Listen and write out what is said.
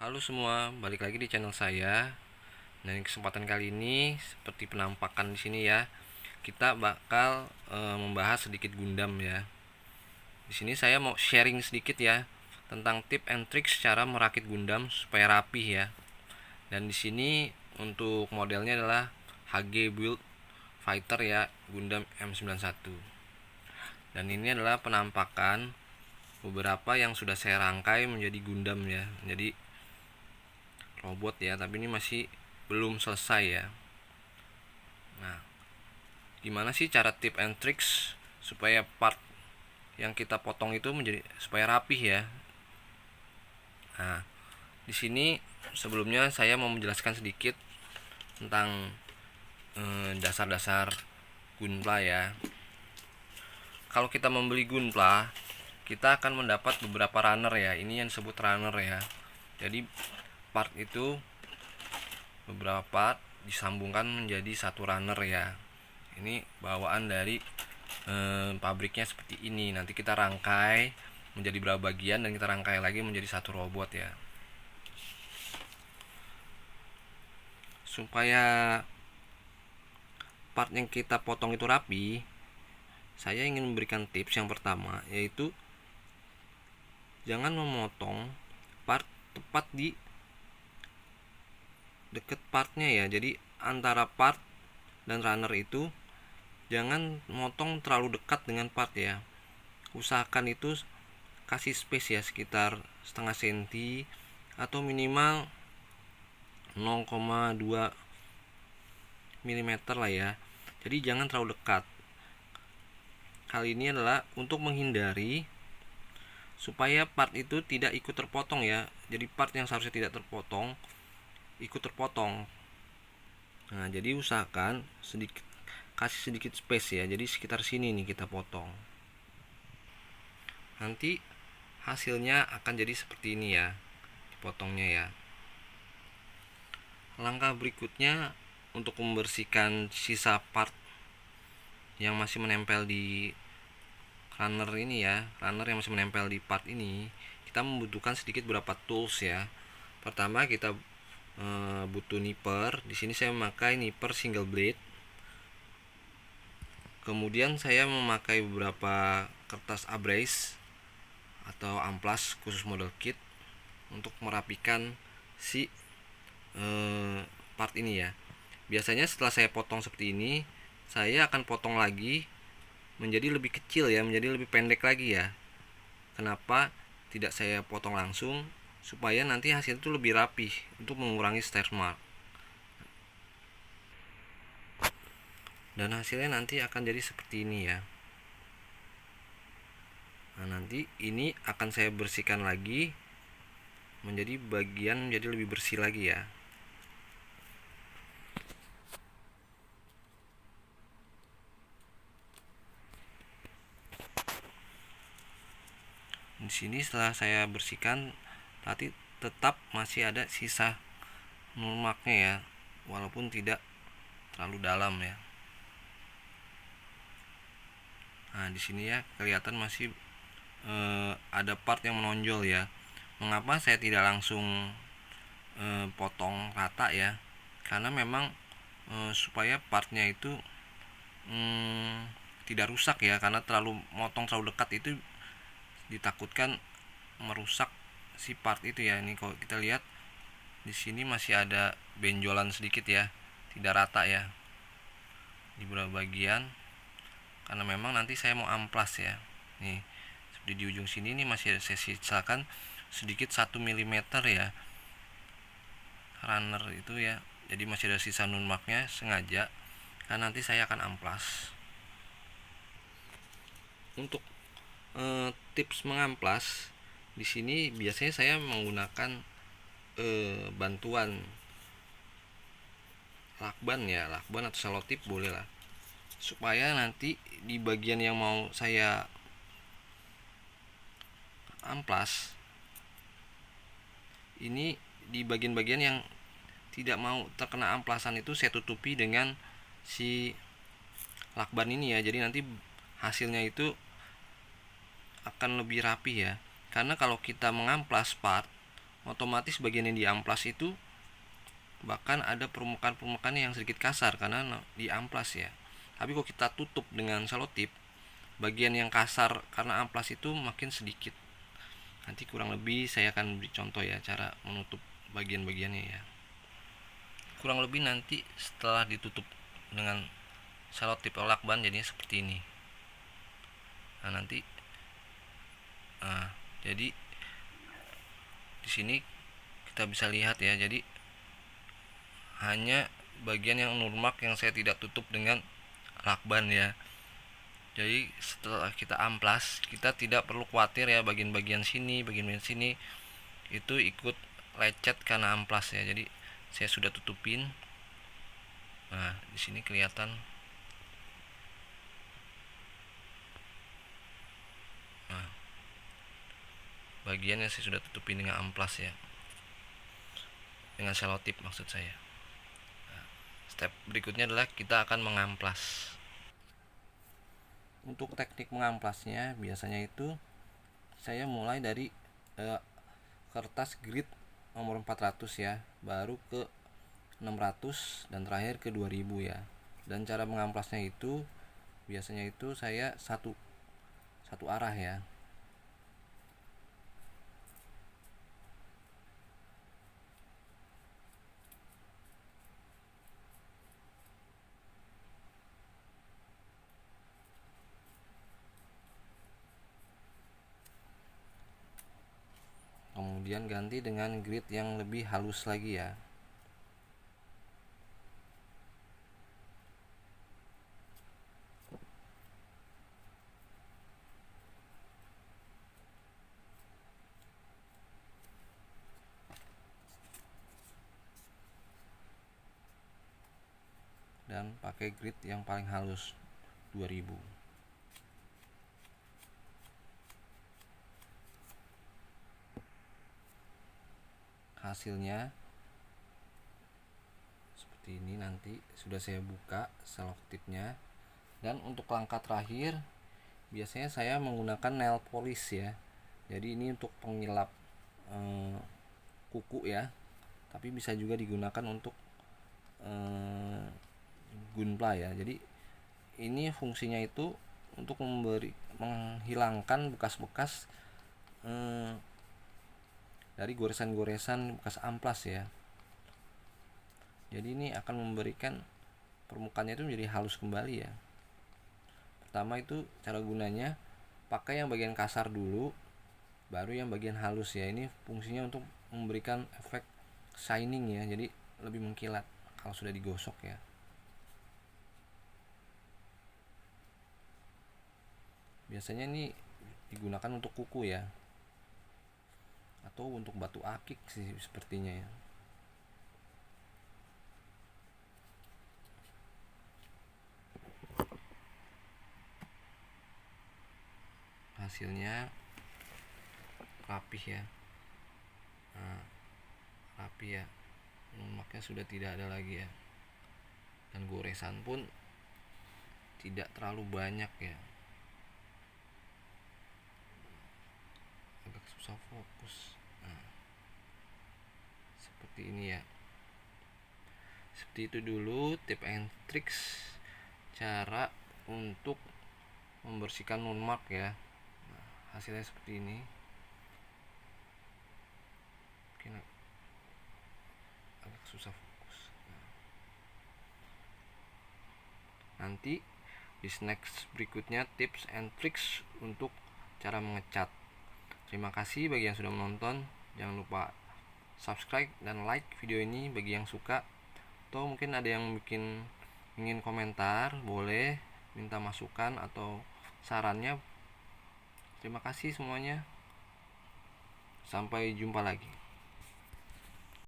Halo semua, balik lagi di channel saya. Nah, di kesempatan kali ini seperti penampakan di sini ya, kita bakal membahas sedikit Gundam ya. Di sini saya mau sharing sedikit ya tentang tip and trick cara merakit Gundam supaya rapih ya. Dan di sini untuk modelnya adalah HG Build Fighter ya, Gundam M91. Dan ini adalah penampakan beberapa yang sudah saya rangkai menjadi Gundam ya, jadi robot ya, tapi ini masih belum selesai ya. Nah, gimana sih cara tip and tricks supaya part yang kita potong itu menjadi supaya rapih ya? Nah, di sini sebelumnya saya mau menjelaskan sedikit tentang dasar-dasar Gunpla ya. Kalau kita membeli Gunpla, kita akan mendapat beberapa runner ya. Ini yang disebut runner ya. Jadi part itu beberapa part disambungkan menjadi satu runner ya. Ini bawaan dari pabriknya seperti ini. Nanti kita rangkai menjadi beberapa bagian dan kita rangkai lagi menjadi satu robot ya. Supaya part yang kita potong itu rapi, saya ingin memberikan tips yang pertama, yaitu jangan memotong part tepat di deket partnya ya. Jadi antara part dan runner itu jangan motong terlalu dekat dengan part ya. Usahakan itu kasih space ya, sekitar setengah senti atau minimal 0,2 mm lah ya. Jadi jangan terlalu dekat. Hal ini adalah untuk menghindari supaya part itu tidak ikut terpotong ya. Jadi part yang seharusnya tidak terpotong ikut terpotong. Nah, jadi usahakan kasih sedikit space ya. Jadi sekitar sini nih kita potong. Nanti hasilnya akan jadi seperti ini ya, dipotongnya ya. Langkah berikutnya untuk membersihkan sisa part yang masih menempel di runner ini ya, runner yang masih menempel di part ini, kita membutuhkan sedikit beberapa tools ya. Pertama kita butuh nipper. Di sini saya memakai nipper single blade. Kemudian saya memakai beberapa kertas abrase atau amplas khusus model kit untuk merapikan si part ini ya. Biasanya setelah saya potong seperti ini, saya akan potong lagi menjadi lebih kecil ya, menjadi lebih pendek lagi ya. Kenapa tidak saya potong langsung? Supaya nanti hasil itu lebih rapih untuk mengurangi stretch mark. Dan hasilnya nanti akan jadi seperti ini ya. Nah, nanti ini akan saya bersihkan lagi menjadi bagian menjadi lebih bersih lagi ya. Di sini setelah saya bersihkan, tapi tetap masih ada sisa lemaknya ya, walaupun tidak terlalu dalam ya. Nah, di sini ya kelihatan masih ada part yang menonjol ya. Mengapa saya tidak langsung potong rata ya? Karena memang supaya partnya itu tidak rusak ya, karena motong terlalu dekat itu ditakutkan merusak si part itu ya. Ini kalau kita lihat di sini masih ada benjolan sedikit ya, tidak rata ya di beberapa bagian, karena memang nanti saya mau amplas ya. Nih seperti di ujung sini ini masih ada saya sisakan sedikit 1 mm ya runner itu ya. Jadi masih ada sisa nunmaknya sengaja, karena nanti saya akan amplas. Untuk tips mengamplas di sini biasanya saya menggunakan bantuan lakban ya, lakban atau selotip boleh lah, supaya nanti di bagian yang mau saya amplas ini, di bagian-bagian yang tidak mau terkena amplasan itu saya tutupi dengan si lakban ini ya. Jadi nanti hasilnya itu akan lebih rapi ya. Karena kalau kita mengamplas part otomatis bagian yang diamplas itu bahkan ada permukaan yang sedikit kasar karena diamplas ya. Tapi kalau kita tutup dengan selotip, bagian yang kasar karena amplas itu makin sedikit. Nanti kurang lebih saya akan beri contoh ya cara menutup bagian-bagiannya ya. Kurang lebih nanti setelah ditutup dengan selotip atau lakban jadinya seperti ini. Jadi di sini kita bisa lihat ya, jadi hanya bagian yang nurmak yang saya tidak tutup dengan lakban ya. Jadi setelah kita amplas, kita tidak perlu khawatir ya bagian-bagian sini itu ikut lecet karena amplas ya. Jadi saya sudah tutupin. Nah, di sini kelihatan. Nah, bagian yang saya sudah tutupin dengan amplas ya. Dengan selotip maksud saya. Nah, step berikutnya adalah kita akan mengamplas. Untuk teknik mengamplasnya biasanya itu saya mulai dari kertas grid nomor 400 ya, baru ke 600 dan terakhir ke 2000 ya. Dan cara mengamplasnya itu biasanya itu saya satu arah ya. Kemudian ganti dengan grid yang lebih halus lagi ya. Dan pakai grid yang paling halus 2000. Hasilnya seperti ini, nanti sudah saya buka selotipnya. Dan untuk langkah terakhir biasanya saya menggunakan nail polish ya. Jadi ini untuk pengilap kuku ya, tapi bisa juga digunakan untuk gunpla ya. Jadi ini fungsinya itu untuk menghilangkan bekas-bekas dari goresan-goresan bekas amplas ya. Jadi ini akan memberikan permukaannya itu menjadi halus kembali ya. Pertama itu cara gunanya, pakai yang bagian kasar dulu, baru yang bagian halus ya. Ini fungsinya untuk memberikan efek shining ya, jadi lebih mengkilat kalau sudah digosok ya. Biasanya ini digunakan untuk kuku ya, atau untuk batu akik sih sepertinya ya. Hasilnya rapih ya. Nah, rapi ya, lemaknya sudah tidak ada lagi ya, dan goresan pun tidak terlalu banyak ya. Agak susah fokus. Nah, seperti ini ya. Seperti itu dulu tip and tricks cara untuk membersihkan non-mark ya. Nah, hasilnya seperti ini. Mungkin agak susah fokus. Nanti di next berikutnya tips and tricks untuk cara mengecat. Terima kasih bagi yang sudah menonton. Jangan lupa subscribe dan like video ini bagi yang suka. Atau mungkin ada yang ingin komentar, boleh minta masukan atau sarannya. Terima kasih semuanya. Sampai jumpa lagi.